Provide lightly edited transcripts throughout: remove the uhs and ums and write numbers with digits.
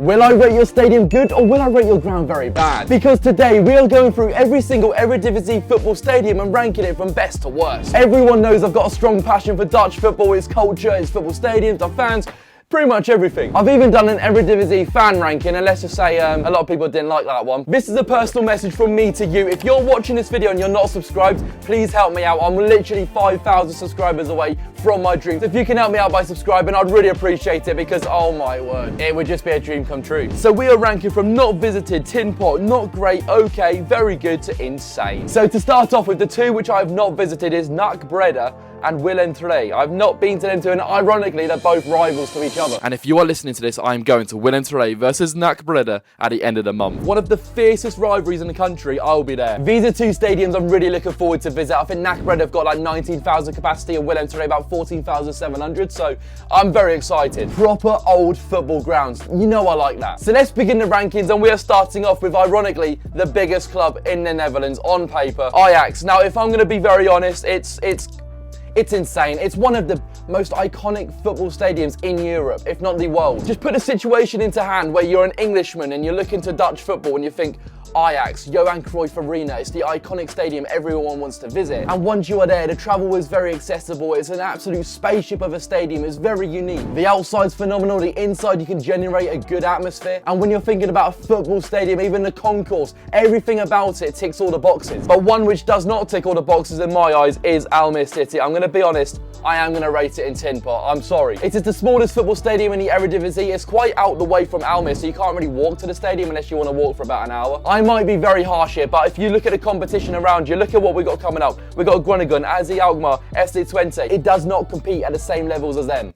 Will I rate your stadium good or will I rate your ground very bad? Because today we are going through every single Eredivisie football stadium and ranking it from best to worst. Everyone knows I've got a strong passion for Dutch football, its culture, its football stadiums, our fans, pretty much everything. I've even done an Eredivisie fan ranking, and let's just say a lot of people didn't like that one. This is a personal message from me to you. If you're watching this video and you're not subscribed, please help me out. I'm literally 5,000 subscribers away from my dreams. If you can help me out by subscribing, I'd really appreciate it because, oh my word, it would just be a dream come true. So we are ranking from not visited, tin pot, not great, okay, very good to insane. So to start off with, the two which I have not visited is NAC Breda and Willem III. I've not been to them two, and ironically, they're both rivals to each other. And if you are listening to this, I'm going to Willem III versus NAC Breda at the end of the month. One of the fiercest rivalries in the country, I'll be there. These are two stadiums I'm really looking forward to visit. I think NAC Breda have got like 19,000 capacity and Willem III about 14,700, so I'm very excited. Proper old football grounds. You know I like that. So let's begin the rankings, and we are starting off with, ironically, the biggest club in the Netherlands on paper, Ajax. Now, if I'm going to be very honest, it's insane. It's one of the most iconic football stadiums in Europe, if not the world. Just put a situation into hand where you're an Englishman and you're looking to Dutch football and you think, Ajax, Johan Cruyff Arena, it's the iconic stadium everyone wants to visit. And once you are there, the travel is very accessible. It's an absolute spaceship of a stadium. It's very unique. The outside's phenomenal. The inside, you can generate a good atmosphere. And when you're thinking about a football stadium, even the concourse, everything about it ticks all the boxes. But one which does not tick all the boxes in my eyes is Almere City. I'm going to be honest, I am going to rate it in tin pot. I'm sorry. It is the smallest football stadium in the Eredivisie. It's quite out the way from Almere, so you can't really walk to the stadium unless you want to walk for about an hour. I might be very harsh here, but if you look at the competition around you, look at what we've got coming up. We've got Groningen, AZ Alkmaar, FC Twente. It does not compete at the same levels as them.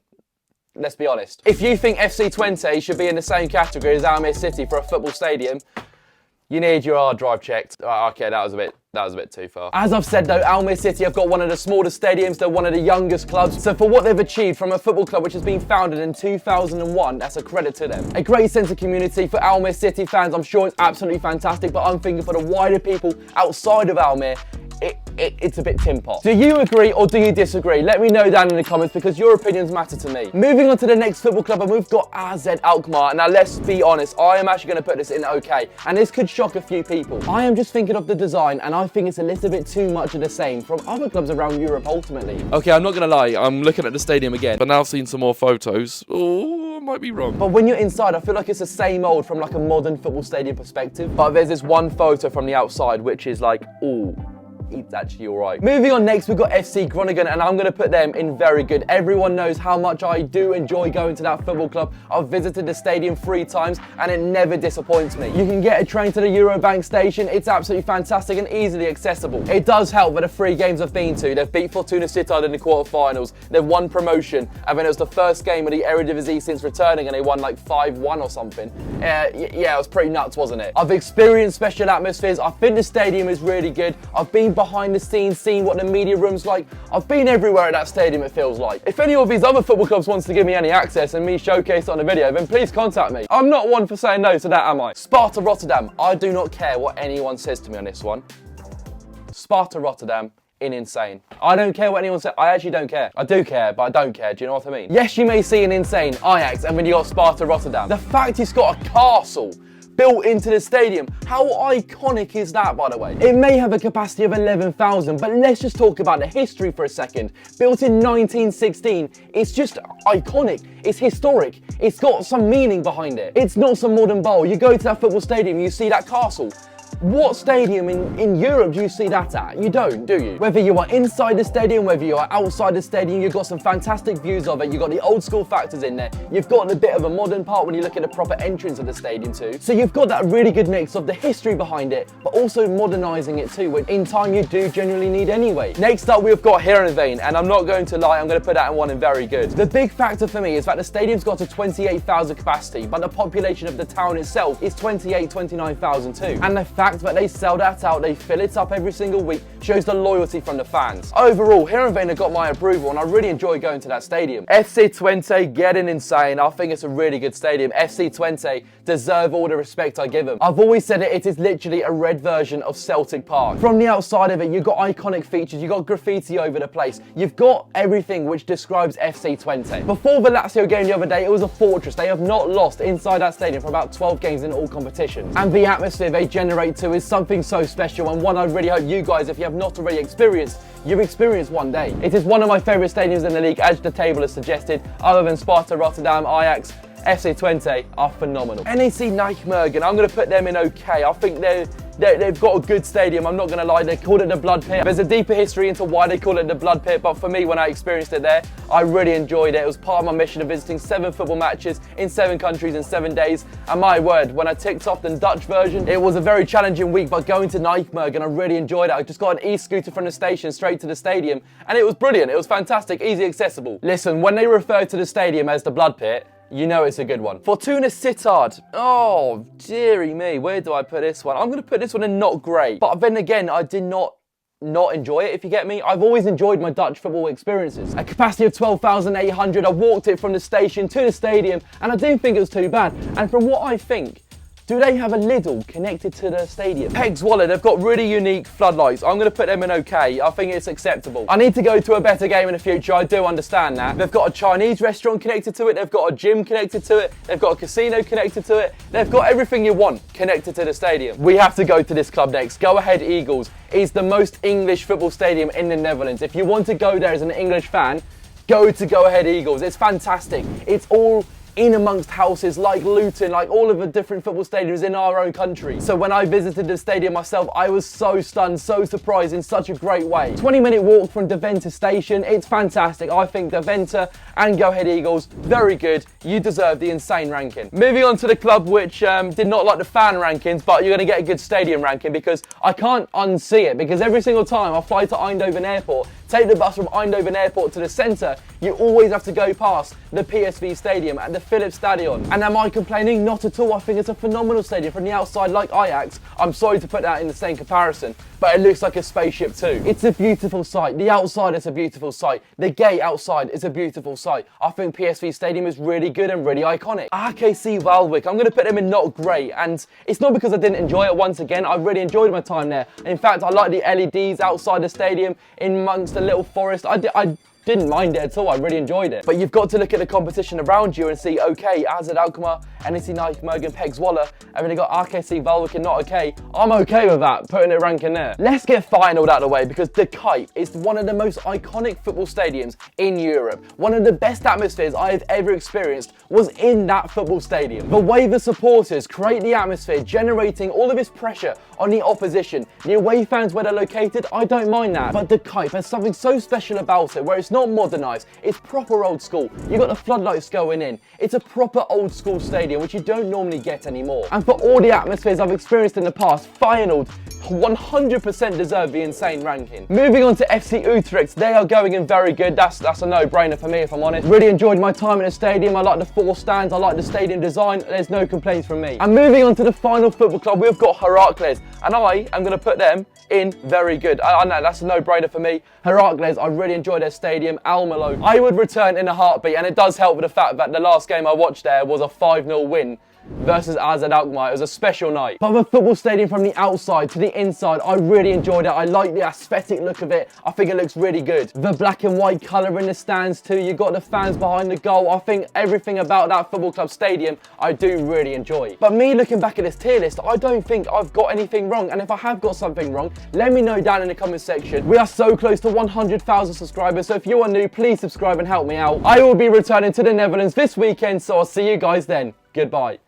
Let's be honest. If you think FC Twente should be in the same category as Almere City for a football stadium, you need your hard drive checked. Okay, that was a bit too far. As I've said though, Almere City have got one of the smallest stadiums, they're one of the youngest clubs. So for what they've achieved from a football club which has been founded in 2001, that's a credit to them. A great sense of community for Almere City fans, I'm sure it's absolutely fantastic, but I'm thinking for the wider people outside of Almere, it's a bit tin pot. Do you agree or do you disagree? Let me know down in the comments because your opinions matter to me. Moving on to the next football club, and we've got AZ Alkmaar. Now let's be honest, I am actually going to put this in okay, and this could shock a few people. I am just thinking of the design, and I think it's a little bit too much of the same from other clubs around Europe ultimately. Okay, I'm not going to lie, I'm looking at the stadium again, but now I've seen some more photos. Oh, I might be wrong. But when you're inside, I feel like it's the same old from like a modern football stadium perspective. But there's this one photo from the outside which is like, ooh, it's actually all right. Moving on next, we've got FC Groningen, and I'm going to put them in very good. Everyone knows how much I do enjoy going to that football club. I've visited the stadium 3 times, and it never disappoints me. You can get a train to the Eurobank station. It's absolutely fantastic and easily accessible. It does help that the 3 games I've been to, they've beat Fortuna Sittard in the quarterfinals. They've won promotion, and then it was the first game of the Eredivisie since returning, and they won like 5-1 or something. Yeah, it was pretty nuts, wasn't it? I've experienced special atmospheres. I think the stadium is really good. I've been behind the scenes, seen what the media room's like. I've been everywhere at that stadium, it feels like. If any of these other football clubs wants to give me any access and me showcase it on a video, then please contact me. I'm not one for saying no to that, am I? Sparta Rotterdam. I do not care what anyone says to me on this one. Sparta Rotterdam in insane. I don't care what anyone says. I actually don't care. I do care, but I don't care. Do you know what I mean? Yes, you may see an insane Ajax, and then you got Sparta Rotterdam. The fact it's got a castle built into the stadium. How iconic is that, by the way? It may have a capacity of 11,000, but let's just talk about the history for a second. Built in 1916, it's just iconic. It's historic. It's got some meaning behind it. It's not some modern bowl. You go to that football stadium, you see that castle. What stadium in Europe do you see that at? You don't, do you? Whether you are inside the stadium, whether you are outside the stadium, you've got some fantastic views of it. You've got the old school factors in there. You've got a bit of a modern part when you look at the proper entrance of the stadium too. So you've got that really good mix of the history behind it, but also modernising it too, which in time you do generally need anyway. Next up, we've got Heerenveen, and I'm not going to lie, I'm going to put that in one in very good. The big factor for me is that the stadium's got a 28,000 capacity, but the population of the town itself is 29,000 too. And the fact that they sell that out, they fill it up every single week, shows the loyalty from the fans. Overall, Heerenveen got my approval and I really enjoy going to that stadium. FC Twente getting insane. I think it's a really good stadium. FC Twente deserve all the respect I give them. I've always said it is literally a red version of Celtic Park. From the outside of it, you've got iconic features, you've got graffiti over the place, you've got everything which describes FC Twente. Before the Lazio game the other day, it was a fortress. They have not lost inside that stadium for about 12 games in all competitions. And the atmosphere they generate too is something so special, and one I really hope you guys, if you have not already experienced, you experience one day. It is one of my favourite stadiums in the league, as the table has suggested, other than Sparta, Rotterdam, Ajax. FC Twente are phenomenal. NEC Nijmegen, I'm going to put them in okay. I think they've got a good stadium, I'm not going to lie. They call it the Blood Pit. There's a deeper history into why they call it the Blood Pit, but for me, when I experienced it there, I really enjoyed it. It was part of my mission of visiting 7 football matches in 7 countries in 7 days. And my word, when I ticked off the Dutch version, it was a very challenging week, but going to Nijmegen, I really enjoyed it. I just got an e-scooter from the station straight to the stadium, and it was brilliant. It was fantastic, easy accessible. Listen, when they refer to the stadium as the Blood Pit, you know it's a good one. Fortuna Sittard. Oh, dearie me. Where do I put this one? I'm going to put this one in not great. But then again, I did not enjoy it, if you get me. I've always enjoyed my Dutch football experiences. A capacity of 12,800. I walked it from the station to the stadium, and I didn't think it was too bad. And from what I think, do they have a Lidl connected to the stadium? Peg's Wallet, they've got really unique floodlights. I'm going to put them in okay. I think it's acceptable. I need to go to a better game in the future. I do understand that. They've got a Chinese restaurant connected to it. They've got a gym connected to it. They've got a casino connected to it. They've got everything you want connected to the stadium. We have to go to this club next. Go Ahead Eagles is the most English football stadium in the Netherlands. If you want to go there as an English fan, go to Go Ahead Eagles. It's fantastic. It's all in amongst houses like Luton, like all of the different football stadiums in our own country. So when I visited the stadium myself, I was so stunned, so surprised in such a great way. 20-minute walk from Deventer station, it's fantastic. I think Deventer and Go Ahead Eagles, very good. You deserve the insane ranking. Moving on to the club which did not like the fan rankings, but you're going to get a good stadium ranking because I can't unsee it, because every single time I fly to Eindhoven Airport, take the bus from Eindhoven Airport to the centre, you always have to go past the PSV Stadium at the Philips Stadion. And am I complaining? Not at all. I think it's a phenomenal stadium from the outside, like Ajax. I'm sorry to put that in the same comparison, but it looks like a spaceship too. It's a beautiful sight. The outside is a beautiful sight. The gate outside is a beautiful sight. I think PSV Stadium is really good and really iconic. RKC Waalwijk, I'm going to put them in not great, and it's not because I didn't enjoy it. Once again, I really enjoyed my time there. In fact, I like the LEDs outside the stadium in amongst the little forest. I didn't mind it at all. I really enjoyed it. But you've got to look at the competition around you and see, okay, AZ Alkmaar, NEC Nijmegen, Pek Zwolle, and then you got RKC Waalwijk and not okay. I'm okay with that, putting a rank in there. Let's get final out of the way, because the Kuip is one of the most iconic football stadiums in Europe. One of the best atmospheres I have ever experienced was in that football stadium. The way the supporters create the atmosphere, generating all of this pressure on the opposition. The away fans where they're located, I don't mind that. But the Kuip has something so special about it, where it's not modernised, it's proper old school. You've got the floodlights going in. It's a proper old school stadium, which you don't normally get anymore. And for all the atmospheres I've experienced in the past, Feyenoord 100% deserve the insane ranking. Moving on to FC Utrecht, they are going in very good. That's a no-brainer for me, if I'm honest. Really enjoyed my time in the stadium. I like the 4 stands, I like the stadium design. There's no complaints from me. And moving on to the final football club, we've got Heracles, and I am going to put them in very good. I know, that's a no-brainer for me. Heracles, I really enjoyed their stadium. Almelo, I would return in a heartbeat, and it does help with the fact that the last game I watched there was a 5-0 win versus AZ Alkmaar. It was a special night. But the football stadium from the outside to the inside, I really enjoyed it. I like the aesthetic look of it. I think it looks really good. The black and white colour in the stands too. You got the fans behind the goal. I think everything about that football club stadium, I do really enjoy. But me looking back at this tier list, I don't think I've got anything wrong. And if I have got something wrong, let me know down in the comment section. We are so close to 100,000 subscribers. So if you are new, please subscribe and help me out. I will be returning to the Netherlands this weekend. So I'll see you guys then. Goodbye.